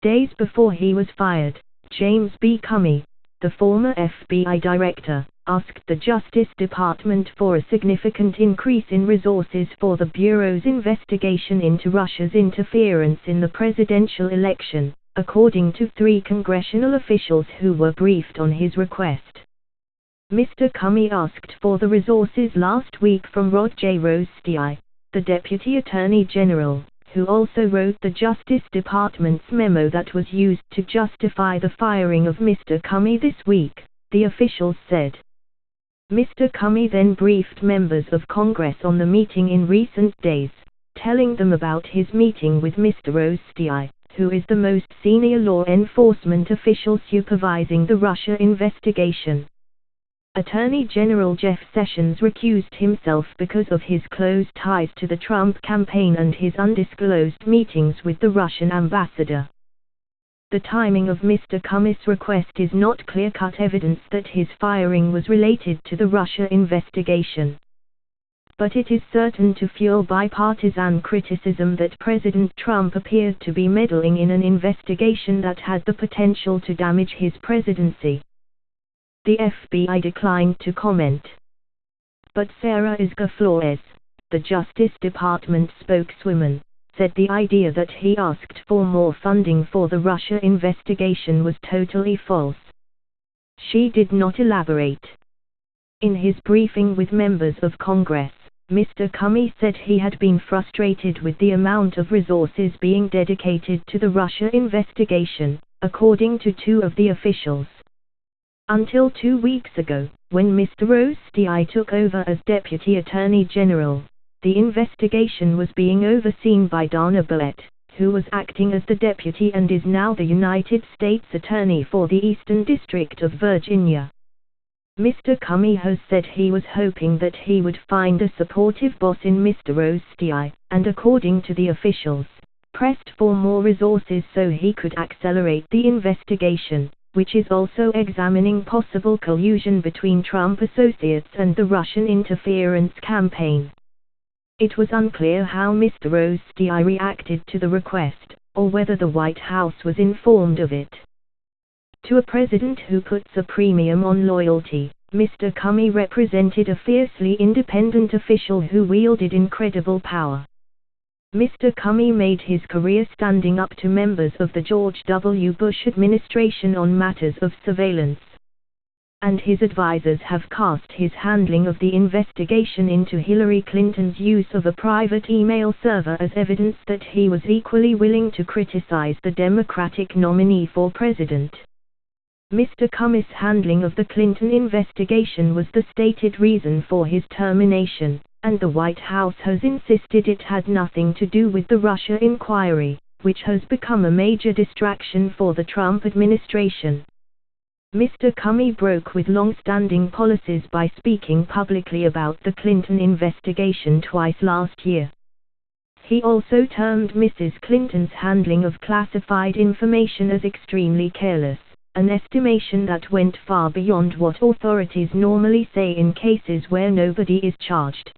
Days before he was fired, James B. Comey, the former FBI director, asked the Justice Department for a significant increase in resources for the Bureau's investigation into Russia's interference in the presidential election, according to 3 congressional officials who were briefed on his request. Mr. Comey asked for the resources last week from Rod J. Rosenstein, the Deputy Attorney General, who also wrote the Justice Department's memo that was used to justify the firing of Mr. Comey this week, the officials said. Mr. Comey then briefed members of Congress on the meeting in recent days, telling them about his meeting with Mr. Rosenstein, who is the most senior law enforcement official supervising the Russia investigation. Attorney General Jeff Sessions recused himself because of his close ties to the Trump campaign and his undisclosed meetings with the Russian ambassador. The timing of Mr. Comey's request is not clear-cut evidence that his firing was related to the Russia investigation. But it is certain to fuel bipartisan criticism that President Trump appeared to be meddling in an investigation that had the potential to damage his presidency. The FBI declined to comment. But Sarah Isgur Flores, the Justice Department spokeswoman, said the idea that he asked for more funding for the Russia investigation was totally false. She did not elaborate. In his briefing with members of Congress, Mr. Comey said he had been frustrated with the amount of resources being dedicated to the Russia investigation, according to 2 of the officials. Until 2 weeks ago, when Mr. Rosenstein took over as Deputy Attorney General, the investigation was being overseen by Donna Barrett, who was acting as the deputy and is now the United States Attorney for the Eastern District of Virginia. Mr. Comey has said he was hoping that he would find a supportive boss in Mr. Rosenstein, and according to the officials, pressed for more resources so he could accelerate the investigation, which is also examining possible collusion between Trump associates and the Russian interference campaign. It was unclear how Mr. Rosenstein reacted to the request, or whether the White House was informed of it. To a president who puts a premium on loyalty, Mr. Comey represented a fiercely independent official who wielded incredible power. Mr. Comey made his career standing up to members of the George W. Bush administration on matters of surveillance. And his advisors have cast his handling of the investigation into Hillary Clinton's use of a private email server as evidence that he was equally willing to criticize the Democratic nominee for president. Mr. Comey's handling of the Clinton investigation was the stated reason for his termination, and the White House has insisted it had nothing to do with the Russia inquiry, which has become a major distraction for the Trump administration. Mr. Comey broke with long-standing policies by speaking publicly about the Clinton investigation twice last year. He also termed Mrs. Clinton's handling of classified information as extremely careless, an estimation that went far beyond what authorities normally say in cases where nobody is charged.